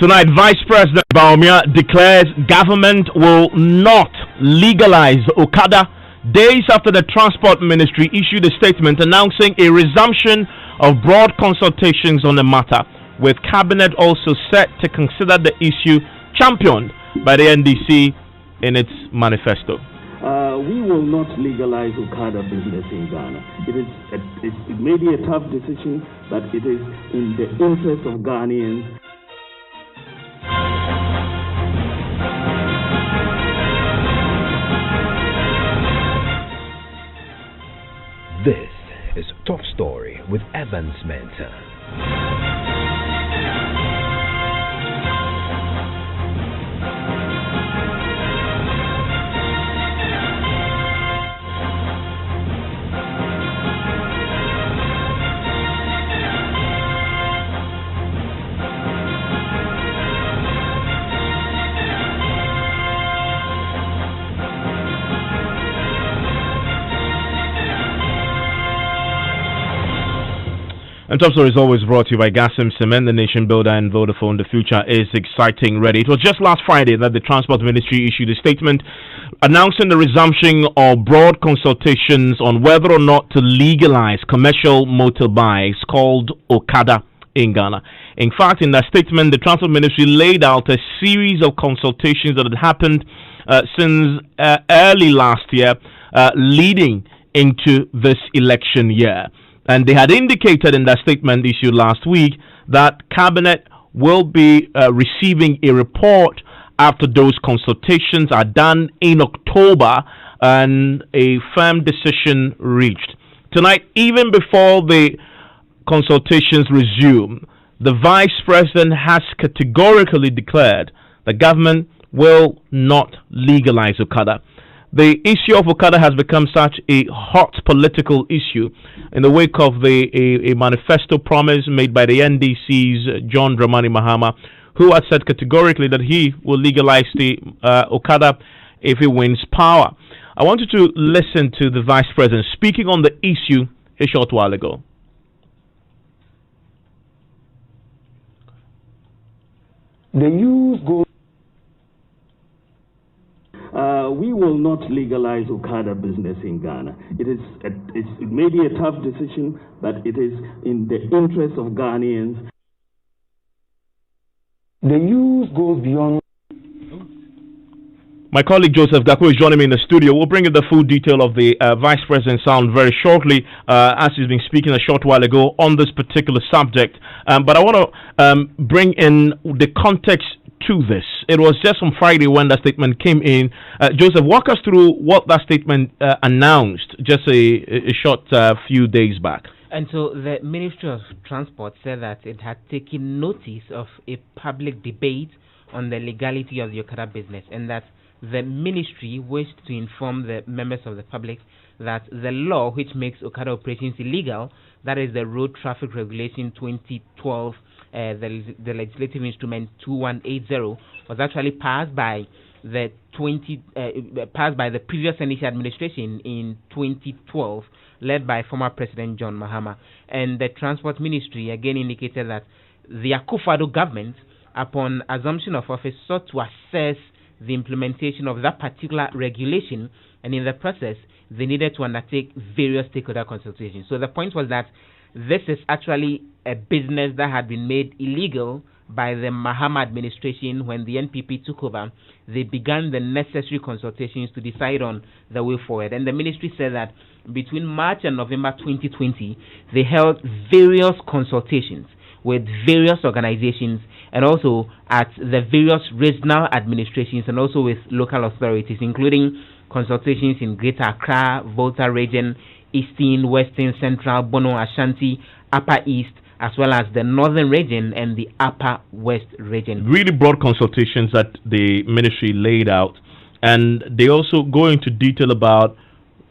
Tonight, Vice President Baumia declares government will not legalize Okada days after the Transport Ministry issued a statement announcing a resumption of broad consultations on the matter, with Cabinet also set to consider the issue championed by the NDC in its manifesto. We will not legalize Okada business in Ghana. It may be a tough decision, but it is in the interest of Ghanaians. This is Top Story with Evans Mensah. And Top Story is always brought to you by Gasim Cement, the nation builder, and Vodafone. The future is exciting, ready. It was just last Friday that the Transport Ministry issued a statement announcing the resumption of broad consultations on whether or not to legalize commercial motorbikes called Okada in Ghana. In fact, in that statement, the Transport Ministry laid out a series of consultations that had happened since early last year, leading into this election year. And they had indicated in that statement issued last week that Cabinet will be receiving a report after those consultations are done in October and a firm decision reached. Tonight, even before the consultations resume, the Vice President has categorically declared the government will not legalize Okada. The issue of Okada has become such a hot political issue in the wake of a manifesto promise made by the NDC's John Dramani Mahama, who had said categorically that he will legalize the Okada if he wins power. I wanted to listen to the Vice President speaking on the issue a short while ago. The use goes. We will not legalize Okada business in Ghana. It may be a tough decision, but it is in the interest of Ghanaians. The use goes beyond. My colleague Joseph Garko is joining me in the studio. We'll bring you the full detail of the Vice President's sound very shortly, as he's been speaking a short while ago on this particular subject. But I want to bring in the context to this. It was just on Friday when that statement came in. Joseph, walk us through what that statement announced just a short few days back. And so the Ministry of Transport said that it had taken notice of a public debate on the legality of the Okada business, and that the ministry wished to inform the members of the public that the law which makes Okada operations illegal, that is the Road Traffic Regulation 2012, the legislative instrument 2180, was actually passed by the previous NDC administration in 2012, led by former President John Mahama. And the Transport Ministry again indicated that the Akufo-Addo government, upon assumption of office, sought to assess the implementation of that particular regulation, and in the process, they needed to undertake various stakeholder consultations. So the point was that this is actually a business that had been made illegal by the Mahama administration when the NPP took over. They began the necessary consultations to decide on the way forward. And the ministry said that between March and November 2020, they held various consultations with various organizations and also at the various regional administrations and also with local authorities, including consultations in Greater Accra, Volta region, Eastern, Western, Central, Bono, Ashanti, Upper East, as well as the Northern region and the Upper West region. Really broad consultations that the ministry laid out, and they also go into detail about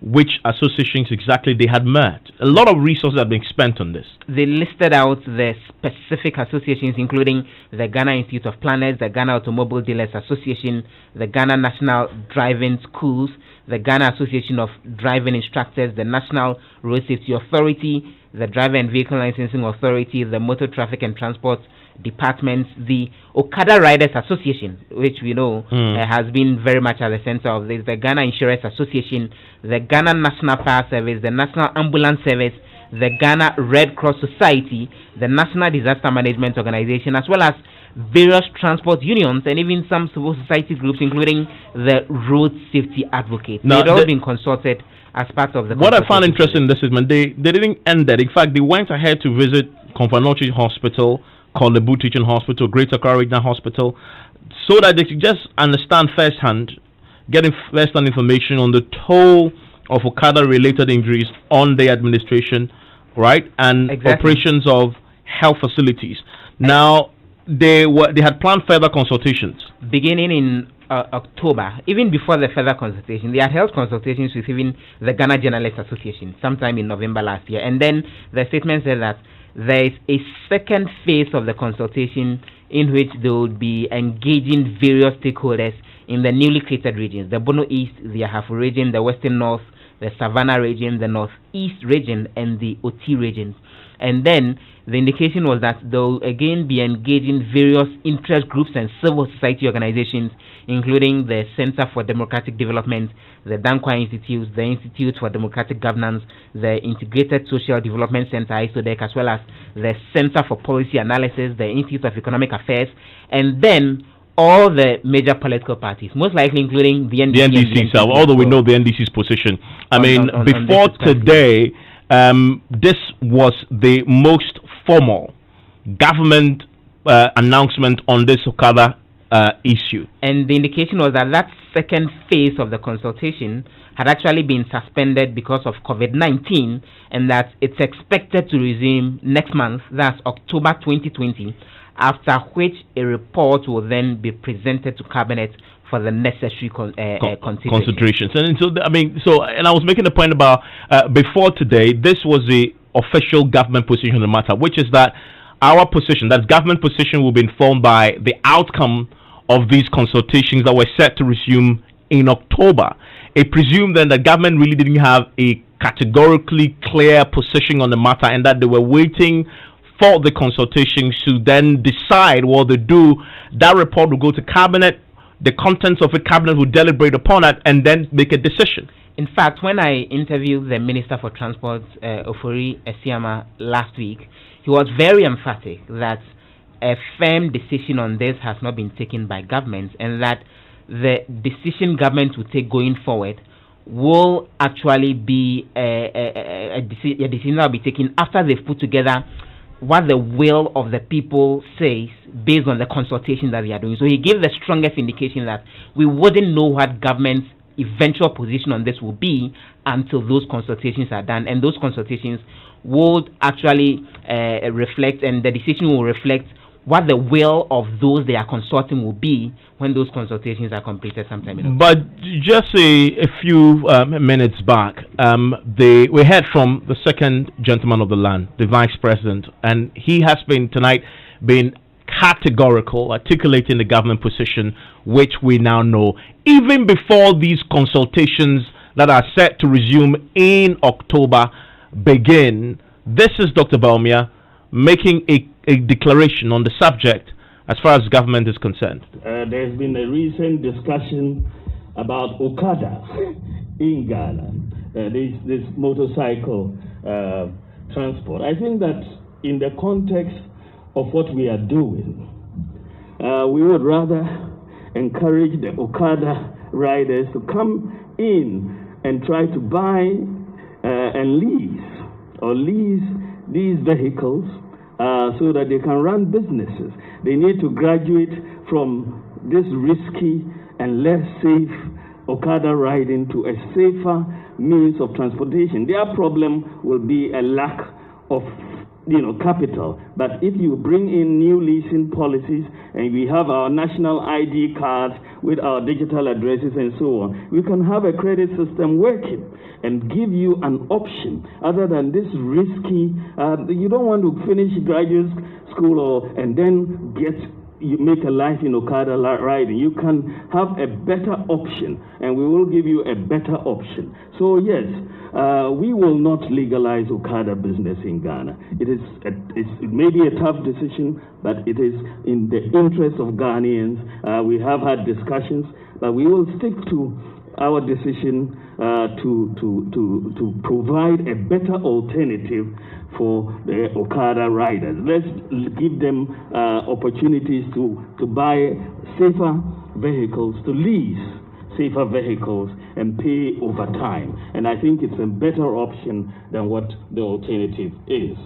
which associations exactly they had met. A lot of resources have been spent on this. They listed out the specific associations, including the Ghana Institute of Planners, the Ghana Automobile Dealers Association, the Ghana National Driving Schools, the Ghana Association of Driving Instructors, the National Road Safety Authority, the Driver and Vehicle Licensing Authority, the Motor Traffic and Transport Departments, the Okada Riders Association, which we know has been very much at the center of this, the Ghana Insurance Association, the Ghana National Fire Service, the National Ambulance Service, the Ghana Red Cross Society, the National Disaster Management Organization, as well as various transport unions and even some civil society groups, including the Road Safety Advocates. They'd all been consulted as part of the. What I found interesting in this statement, they didn't end that. In fact, they went ahead to visit Konfanochi Hospital, Kolebu Teaching Hospital, Greater Accra Regional Hospital, so that they could just understand firsthand, getting first-hand information on the toll of Okada-related injuries on the administration, right, and operations of health facilities. Now, they had planned further consultations beginning in October. Even before the further consultation, they had held consultations with even the Ghana Journalists Association sometime in November last year, and then the statement said that there is a second phase of the consultation in which they would be engaging various stakeholders in the newly created regions: the Bono East, the Ahafo region, the Western North, the Savannah region, the Northeast region, and the Oti region. And then the indication was that they'll again be engaging various interest groups and civil society organizations, including the Center for Democratic Development, the Dankwa Institute, the Institute for Democratic Governance, the Integrated Social Development Center, ISODEC, as well as the Center for Policy Analysis, the Institute of Economic Affairs, and then all the major political parties, most likely including the NDC. The NDC, although we know the NDC's position. Before today, this was the most formal government announcement on this Okada issue. And the indication was that that second phase of the consultation had actually been suspended because of COVID-19, and that it's expected to resume next month, that's October 2020, after which a report will then be presented to Cabinet for the necessary considerations. And I was making a point about before today, this was the official government position on the matter, which is that our position, that government position, will be informed by the outcome of these consultations that were set to resume in October. It presumed then that government really didn't have a categorically clear position on the matter, and that they were waiting for the consultations to then decide what they do. That report will go to Cabinet. The contents of it, Cabinet will deliberate upon it and then make a decision. In fact, when I interviewed the Minister for Transport, Ofori Esiama, last week, he was very emphatic that a firm decision on this has not been taken by government, and that the decision government will take going forward will actually be a decision that will be taken after they've put together what the will of the people says based on the consultation that they are doing. So he gave the strongest indication that we wouldn't know what government's eventual position on this will be until those consultations are done, and those consultations would actually reflect, and the decision will reflect what the will of those they are consulting will be when those consultations are completed sometime in October. But just a few minutes back, we heard from the second gentleman of the land, the vice president, and he has been tonight been categorical, articulating the government position, which we now know. Even before these consultations that are set to resume in October begin, this is Dr. Bawumia making a declaration on the subject as far as government is concerned. There's been a recent discussion about Okada in Ghana, this motorcycle transport. I think that in the context of what we are doing, we would rather encourage the Okada riders to come in and try to buy and lease these vehicles so that they can run businesses. They need to graduate from this risky and less safe Okada riding to a safer means of transportation. Their problem will be a lack of capital. But if you bring in new leasing policies, and we have our national ID cards with our digital addresses and so on, we can have a credit system working and give you an option other than this risky. You don't want to finish graduate school and then get you make a life in Okada riding, you can have a better option, and we will give you a better option. So yes, we will not legalize Okada business in Ghana. It may be a tough decision, but it is in the interest of Ghanaians. We have had discussions, but we will stick to our decision to provide a better alternative for the Okada riders. Let's give them opportunities to buy safer vehicles, to lease safer vehicles and pay over time. And I think it's a better option than what the alternative is.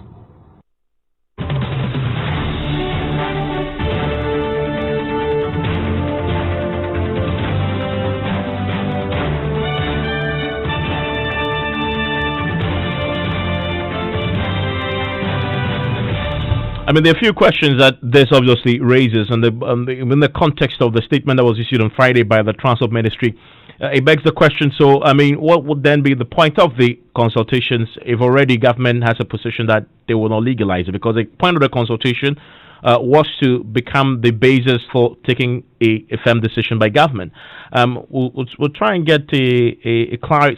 I mean, there are a few questions that this obviously raises, and in the context of the statement that was issued on Friday by the Transport Ministry, it begs the question. So, I mean, what would then be the point of the consultations if already government has a position that they will not legalize it? Because the point of the consultation was to become the basis for taking a firm decision by government. We'll try and get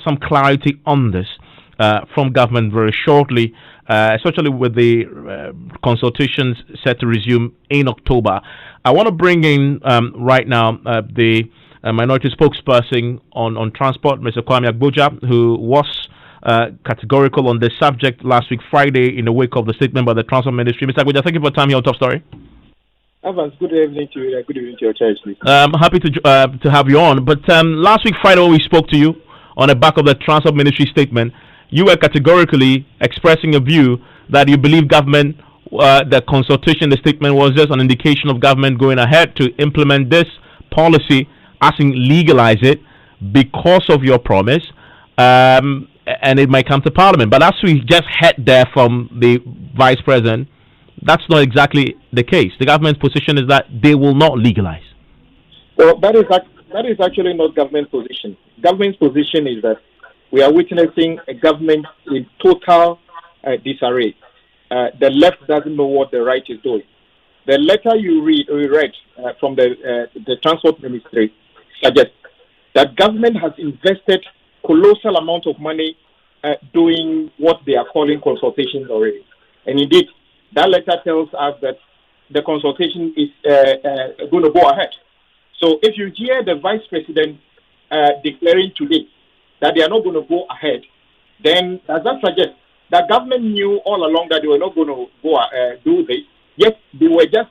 some clarity on this from government very shortly, especially with the consultations set to resume in October. I want to bring in right now the minority spokesperson on transport, Mr. Kwame Abuja, who was categorical on this subject last week, Friday, in the wake of the statement by the Transport Ministry. Mr. Abuja, thank you for your time here on Top Story. Evans, good evening to you. Good evening to your church, please. Happy to have you on. But last week, Friday, when we spoke to you on the back of the Transport Ministry statement, you were categorically expressing a view that you believe government, the consultation, the statement was just an indication of government going ahead to implement this policy, as in legalize it, because of your promise, and it might come to Parliament. But as we just heard there from the Vice President, that's not exactly the case. The government's position is that they will not legalize. Well, that is actually not government's position. Government's position is that we are witnessing a government in total disarray. The left doesn't know what the right is doing. The letter you read from the Transport Ministry suggests that government has invested colossal amount of money doing what they are calling consultations already. And indeed, that letter tells us that the consultation is going to go ahead. So if you hear the Vice President declaring today that they are not going to go ahead, then does that suggest that government knew all along that they were not going to go do this? Yes, they were just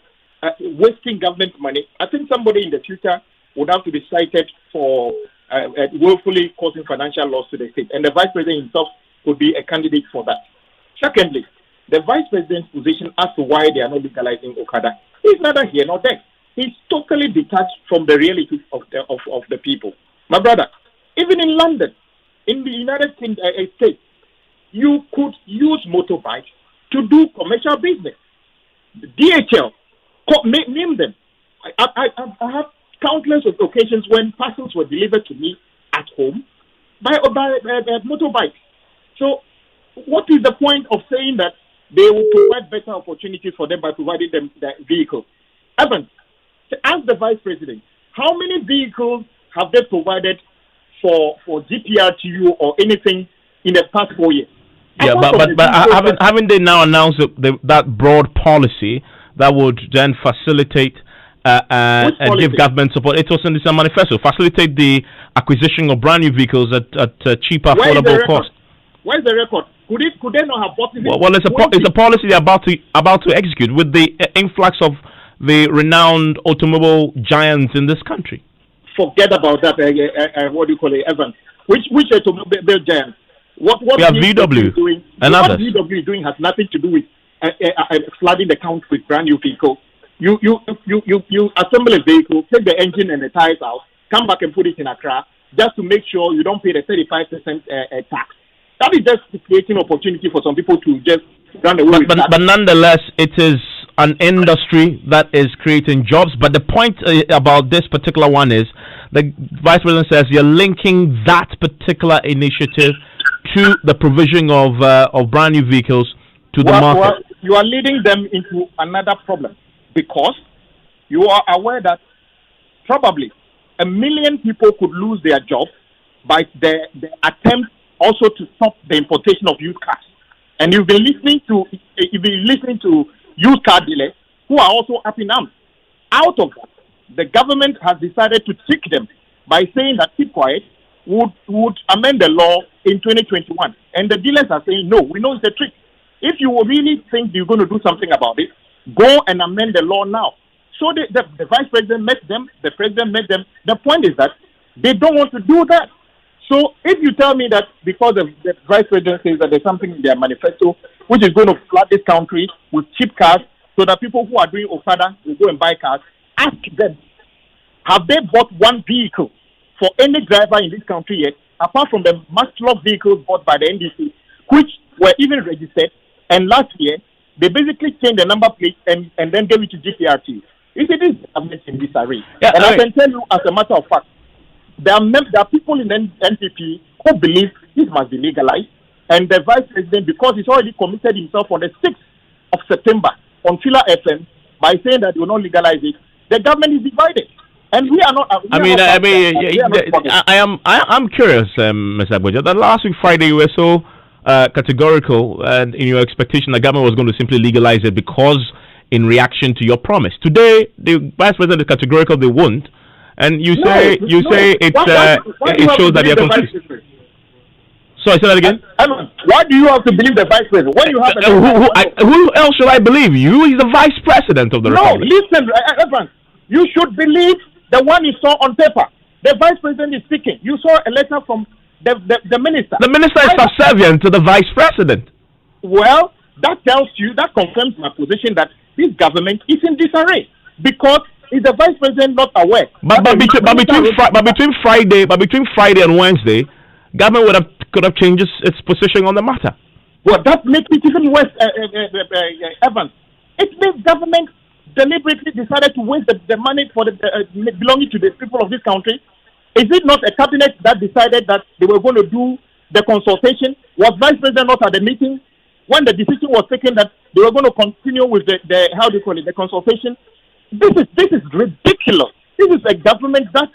wasting government money. I think somebody in the future would have to be cited for willfully causing financial loss to the state, and the Vice President himself could be a candidate for that. Secondly, the Vice President's position as to why they are not legalizing Okada is neither here nor there. He's totally detached from the realities of the people. My brother, even in London, in the United States, you could use motorbikes to do commercial business. DHL, name them. I have countless occasions when parcels were delivered to me at home by motorbikes. So what is the point of saying that they will provide better opportunities for them by providing them the vehicles? Evans, ask the Vice President, how many vehicles have they provided for GPRTU or anything in the past 4 years? Yeah, but haven't they now announced that broad policy that would then facilitate and give government support? It was in this manifesto, facilitate the acquisition of brand new vehicles at cheaper, affordable cost. Where's the record? Could they not have bought it? Well, it's a policy they're about to execute with the influx of the renowned automobile giants in this country. Forget about that. What do you call it, Evans? Which automobile giants? What we have VW doing? and what others. VW is doing has nothing to do with flooding the country with brand new vehicles. You assemble a vehicle, take the engine and the tires out, come back and put it in Accra, just to make sure you don't pay the 35% tax. That is just creating opportunity for some people to just run away with that. But nonetheless, it is an industry that is creating jobs. But the point about this particular one is the Vice President says you're linking that particular initiative to the provision of brand new vehicles to the market. You are leading them into another problem, because you are aware that probably 1 million people could lose their jobs by the attempt also to stop the importation of used cars. And you've been listening to used car dealers who are also up in arms. Out of that, the government has decided to trick them by saying that keep quiet, would amend the law in 2021. And the dealers are saying, no, we know it's a trick. If you really think you're going to do something about it, go and amend the law now. So the vice president met them, the president met them. The point is that they don't want to do that. So if you tell me that because the vice president says that there's something in their manifesto which is going to flood this country with cheap cars so that people who are doing Okada will go and buy cars, ask them, have they bought one vehicle for any driver in this country yet, apart from the much-loved vehicles bought by the NDC, which were even registered, and last year, they basically changed the number plate and then gave it to GPRT. You see, this government in disarray. Yeah, and I can tell you, as a matter of fact, there are people in the NPP who believe this must be legalized, and the vice president, because he's already committed himself on the 6th of September on Fila FM by saying that they will not legalize it, the government is divided. And we are not. I'm curious, Mr. Abuja. That last week Friday you were so categorical and in your expectation the government was going to simply legalize it because in reaction to your promise. Today the vice president is categorical they won't, and you say it shows that they are consistent. So I say that again. Why do you have to believe the vice president? When you have who else should I believe? You? He's the vice president of the Republic. No, listen, Evans. You should believe the one you saw on paper. The vice president is speaking. You saw a letter from the minister. The minister is subservient to the vice president. Well, that confirms my position that this government is in disarray because is the vice president not aware? But between Friday and Wednesday, government could have changed its position on the matter. Well, that makes it even worse, Evans. It makes government deliberately decided to waste the money for belonging to the people of this country. Is it not a cabinet that decided that they were going to do the consultation? Was vice president not at the meeting when the decision was taken that they were going to continue with the consultation? This is ridiculous. This is a government that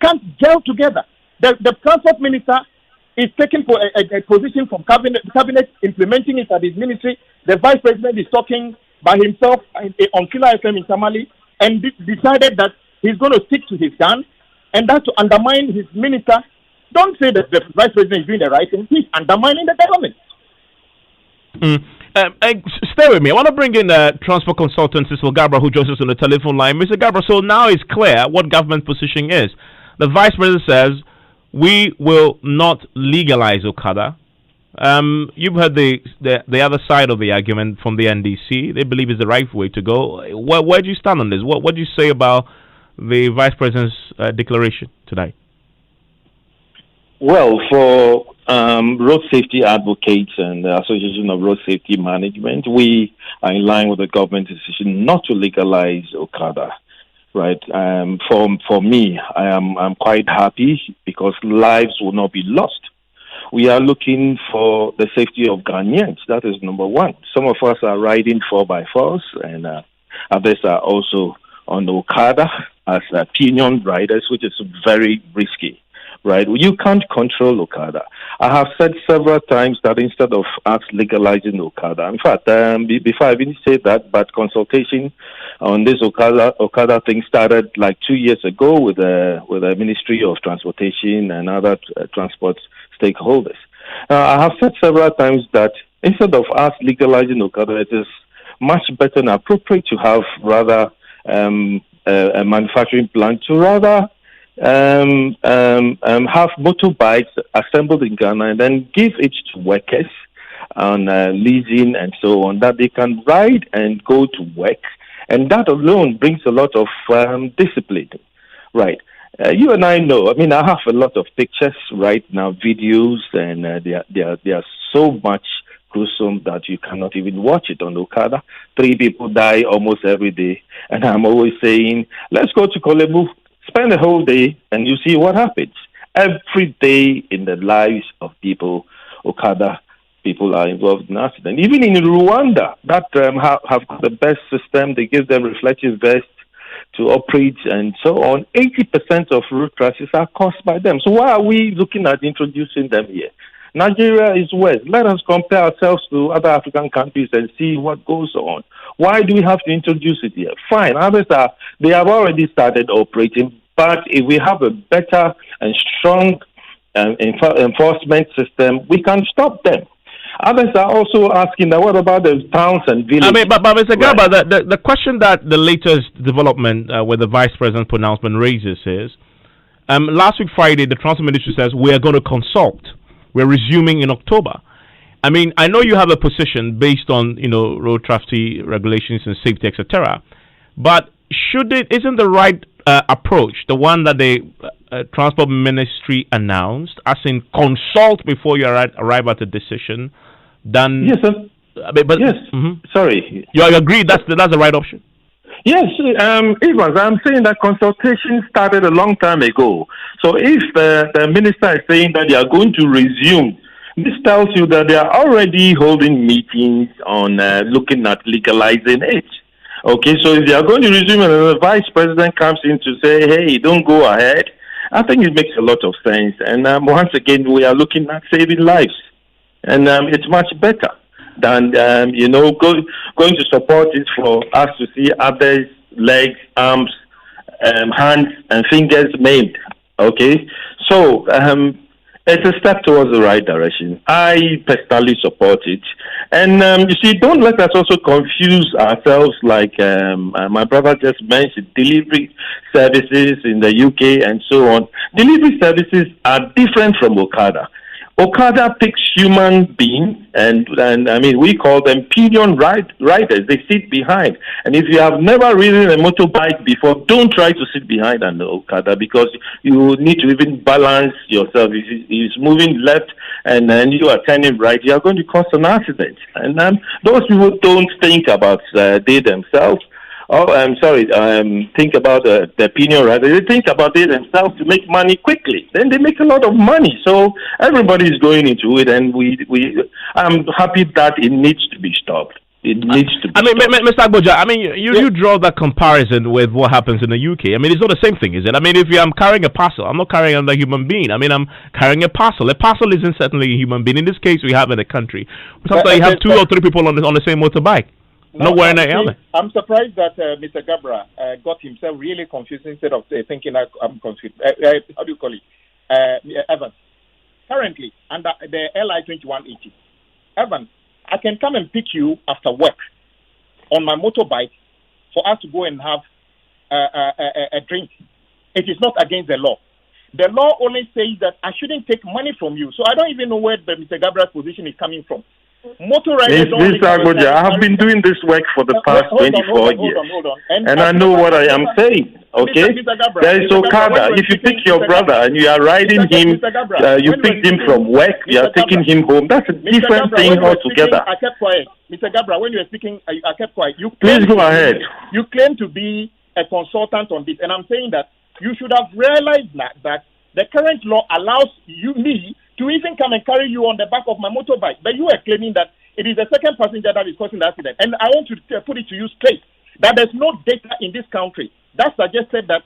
can't gel together. The transport minister is taking for a position from cabinet implementing it at his ministry. The vice president is talking by himself on Killer FM in Tamale and decided that he's going to stick to his gun and that to undermine his minister. Don't say that the vice president is doing the right thing. He's undermining the government. Stay with me. I want to bring in transport consultant Cecil Gabra, who joins us on the telephone line. Mr. Gabra, so now it's clear what government position is. The vice president says we will not legalize Okada. You've heard the other side of the argument from the NDC. They believe it's the right way to go. Where do you stand on this? What do you say about the vice president's declaration today? Well, for road safety advocates and the Association of Road Safety Management, we are in line with the government decision not to legalize Okada. Right. For me, I'm quite happy because lives will not be lost. We are looking for the safety of Ghanaians. That is number one. Some of us are riding 4x4s, and others are also on the Okada as pinion riders, which is very risky. Right? You can't control Okada. I have said several times that instead of us legalizing Okada, in fact, before I even say that, but consultation on this Okada thing started like 2 years ago with the Ministry of Transportation and other transport stakeholders. I have said several times that instead of us legalizing Okada, it is much better and appropriate to have rather a manufacturing plant to rather have motorbikes assembled in Ghana and then give it to workers on leasing and so on, that they can ride and go to work. And that alone brings a lot of discipline. Right. You and I know, I mean, I have a lot of pictures right now, videos, and they are so much gruesome that you cannot even watch it on Okada. 3 people die almost every day. And I'm always saying, let's go to Kolebu, spend the whole day, and you see what happens. Every day in the lives of people, Okada people are involved in accident. Even in Rwanda, that have got the best system. They give them reflective vests to operate and so on. 80% of road crashes are caused by them. So why are we looking at introducing them here? Nigeria is west. Let us compare ourselves to other African countries and see what goes on. Why do we have to introduce it here? Fine, others they have already started operating, but if we have a better and strong enforcement system, we can stop them. Others are also asking that what about the towns and villages? I mean, but Mr. Garba, the question that the latest development with the Vice President's pronouncement raises is, last week Friday, the Transport Ministry says we are going to consult. We're resuming in October. I mean, I know you have a position based on, road traffic regulations and safety, etc. But isn't the right approach the one that the Transport Ministry announced, as in consult before you arrive at a decision? Then yes, sir. Yes. Mm-hmm. Sorry. You agree that's the right option? Yes, Evans, I'm saying that consultation started a long time ago. So if the minister is saying that they are going to resume, this tells you that they are already holding meetings on looking at legalizing it. Okay, so if they are going to resume and the vice president comes in to say, hey, don't go ahead, I think it makes a lot of sense. And once again, we are looking at saving lives. And it's much better than, going to support it for us to see others' legs, arms, hands, and fingers maimed. Okay? So, it's a step towards the right direction. I personally support it. And, you see, don't let us also confuse ourselves like my brother just mentioned, delivery services in the UK and so on. Delivery services are different from Okada. Okada picks human beings, and I mean, we call them pillion riders. They sit behind. And if you have never ridden a motorbike before, don't try to sit behind an Okada, because you need to even balance yourself. If it's moving left and then you are turning right, you are going to cause an accident. And those people don't think about they themselves. Think about the pillion rider. They think about it themselves to make money quickly. Then they make a lot of money. So everybody is going into it, and I'm happy that it needs to be stopped. It needs to be stopped. Mr. Abuja, you draw that comparison with what happens in the UK. I mean, it's not the same thing, is it? I mean, if I'm carrying a parcel, I'm not carrying another human being. I mean, I'm carrying a parcel. A parcel isn't certainly a human being. In this case, we have in the country. Sometimes you have 2 or 3 people on the same motorbike. No, I'm surprised that Mr. Gabra got himself really confused instead of thinking I'm confused. How do you call it? Evans. Currently, under the LI 2180, Evans, I can come and pick you after work on my motorbike for us to go and have a drink. It is not against the law. The law only says that I shouldn't take money from you. So I don't even know where Mr. Gabra's position is coming from. Mr. Abuja, I have been doing this work for the past 24 years. Hold on. And I know what I am saying. Okay? There is Okada. If you pick your brother and you are riding him, you picked him from work, you are taking him home. That's a different thing altogether. I kept quiet. Mr. Gabra, when you were speaking, I kept quiet. Please go ahead. You claim to be a consultant on this. And I'm saying that you should have realized that the current law allows me to even come and carry you on the back of my motorbike. But you are claiming that it is the second passenger that is causing the accident. And I want to put it to you straight, that there's no data in this country that suggested that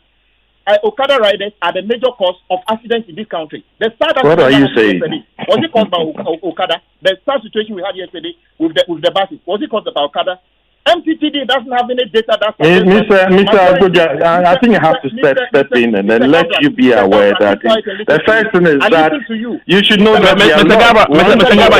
Okada riders are the major cause of accidents in this country. What are you saying? Was it caused by Okada? The sad situation we had yesterday with the buses, was it caused by Okada? MTTD doesn't have any data that Mr. Abuja, I think I have to step in and then let you be aware that the first thing is that you should know that Mr. Gabra,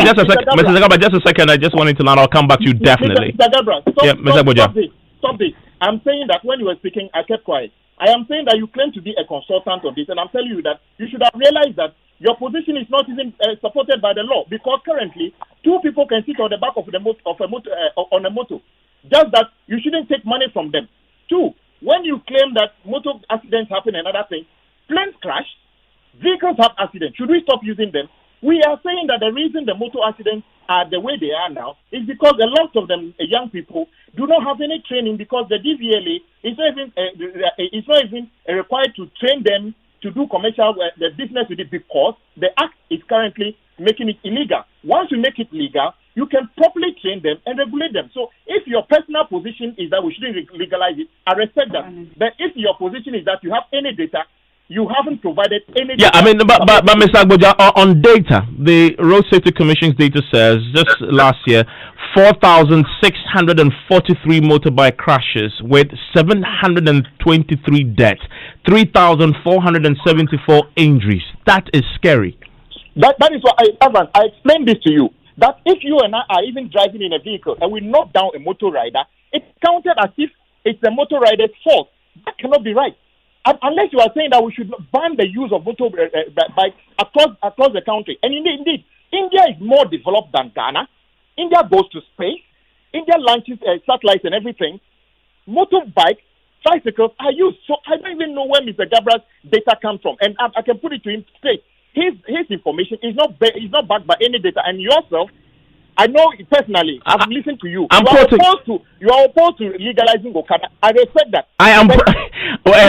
just a second. I just wanted to learn. I'll come back to you definitely. Mr. Gabra, Mr. Abuja. Stop this. I'm saying that when you were speaking, I kept quiet. I am saying that you claim to be a consultant on this, and I'm telling you that you should have realized that your position is not even supported by the law, because currently 2 people can sit on the back of on a motor. Just that you shouldn't take money from them. 2, when you claim that motor accidents happen and other things, planes crash, vehicles have accidents. Should we stop using them? We are saying that the reason the motor accidents are the way they are now is because a lot of them, young people, do not have any training, because the DVLA is not even required to train them to do commercial the business with it, because the act is currently making it illegal. Once you make it legal, you can properly train them and regulate them. So if your personal position is that we shouldn't legalize it, I respect that. But if your position is that you have any data, you haven't provided any data. Yeah, I mean, but Mr. Abuja, on data, the Road Safety Commission's data says just last year, 4,643 motorbike crashes with 723 deaths, 3,474 injuries. That is scary. That is why, Evans, I explained this to you, that if you and I are even driving in a vehicle and we knock down a motor rider, it's counted as if it's a motor rider's fault. That cannot be right. Unless you are saying that we should ban the use of motor bikes across the country. And indeed, India is more developed than Ghana. India goes to space. India launches satellites and everything. Motorbikes, tricycles are used. So I don't even know where Mr. Gabra's data comes from. And I can put it to him straight. His information is not backed by any data. And yourself, I know personally, I've listened to you. You are opposed to legalizing Okada. I respect that. I am. Well,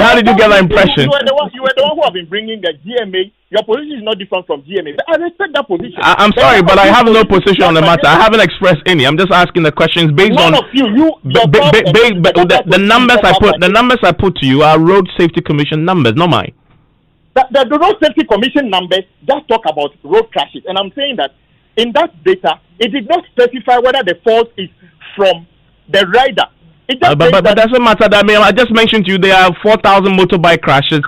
how did you get that impression? You were the one who have been bringing the GMA. Your position is not different from GMA. But I respect that position. I'm sorry, but I have no position on the matter. I haven't expressed any. I'm just asking the questions based on the numbers I put. The numbers I put to you are Road Safety Commission numbers, not mine. The Road Safety Commission numbers just talk about road crashes, and I'm saying that in that data, it did not specify whether the fault is from the rider. But doesn't matter. I mean, I just mentioned to you there are 4,000 motorbike crashes,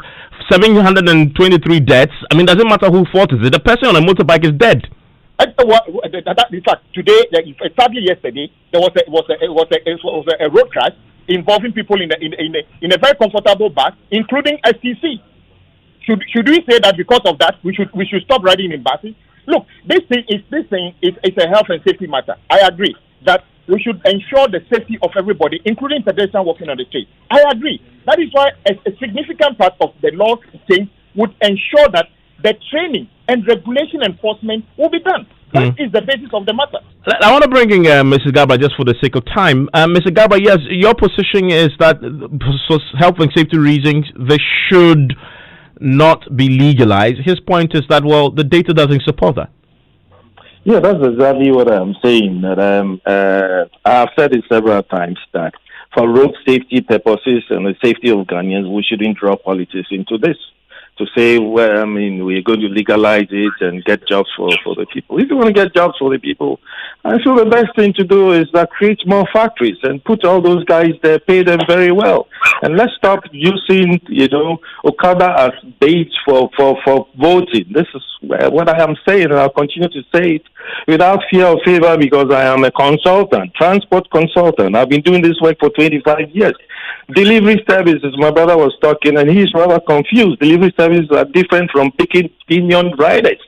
723 deaths. I mean, doesn't matter who fault is it. The person on a motorbike is dead. In fact, today, sadly yesterday, there was a road crash involving people in a very comfortable bus, including STC. Should we say that because of that we should stop riding in buses? Look, this thing is a health and safety matter. I agree that we should ensure the safety of everybody, including pedestrians walking on the street. I agree. That is why a significant part of the law change would ensure that the training and regulation enforcement will be done. That is the basis of the matter. I want to bring in Mrs. Garba just for the sake of time. Mrs. Garba, yes, your position is that for health and safety reasons, they should not be legalized. His point is that, well, the data doesn't support that. Yeah, that's exactly what I'm saying. That I've said it several times that for road safety purposes and the safety of Ghanaians, we shouldn't draw politics into this. To say, well, I mean, we're going to legalize it and get jobs for the people. If you want to get jobs for the people, I feel the best thing to do is that create more factories and put all those guys there, pay them very well. And let's stop using, Okada as bait for voting. This is what I am saying, and I'll continue to say it without fear or favor because I am a consultant, transport consultant. I've been doing this work for 25 years. Delivery services, my brother was talking, and he's rather confused. Delivery services are different from picking union riders.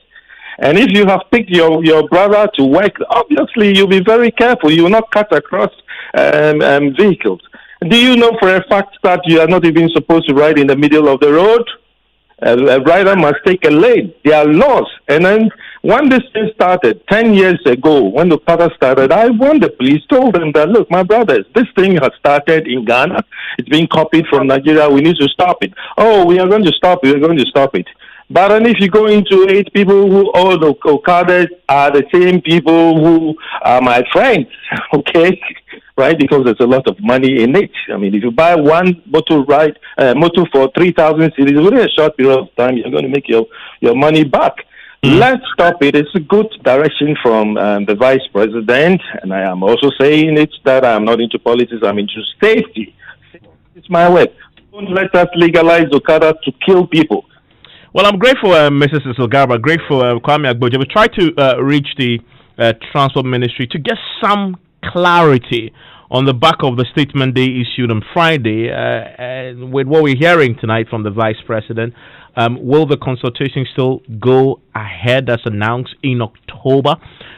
And if you have picked your brother to work, obviously you'll be very careful. You will not cut across vehicles. Do you know for a fact that you are not even supposed to ride in the middle of the road? A rider must take a lane. There are laws. And then when this thing started 10 years ago, when the Okada started, I warned the police, told them that, look, my brothers, this thing has started in Ghana. It's being copied from Nigeria. We need to stop it. Oh, we are going to stop it. We are going to stop it. But then if you go into it, people who own Okada are the same people who are my friends, okay? Right? Because there's a lot of money in it. I mean, if you buy one motor for 3,000 cedis, within a short period of time, you're going to make your money back. Let's stop it. It's a good direction from the vice president. And I am also saying it that I'm not into politics. I'm into safety. It's my work. Don't let us legalize Okada to kill people. Well, I'm grateful, Mrs. Garba, grateful, Kwame Abuja. We tried to reach the Transport Ministry to get some clarity on the back of the statement they issued on Friday. And with what we're hearing tonight from the Vice President, will the consultation still go ahead as announced in October?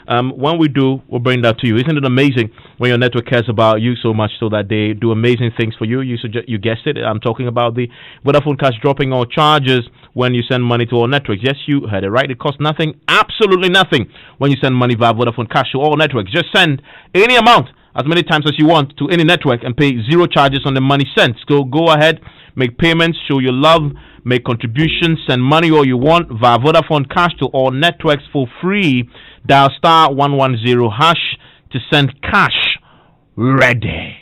When we do, we'll bring that to you. Isn't it amazing when your network cares about you so much so that they do amazing things for you? You guessed it. I'm talking about the Vodafone Cash dropping all charges when you send money to all networks. Yes, you heard it right. It costs nothing, absolutely nothing, when you send money via Vodafone Cash to all networks. Just send any amount, as many times as you want, to any network and pay zero charges on the money sent. So go ahead, Make payments, show your love, make contributions, send money all you want via Vodafone Cash to all networks for free. Dial *110# to send cash ready.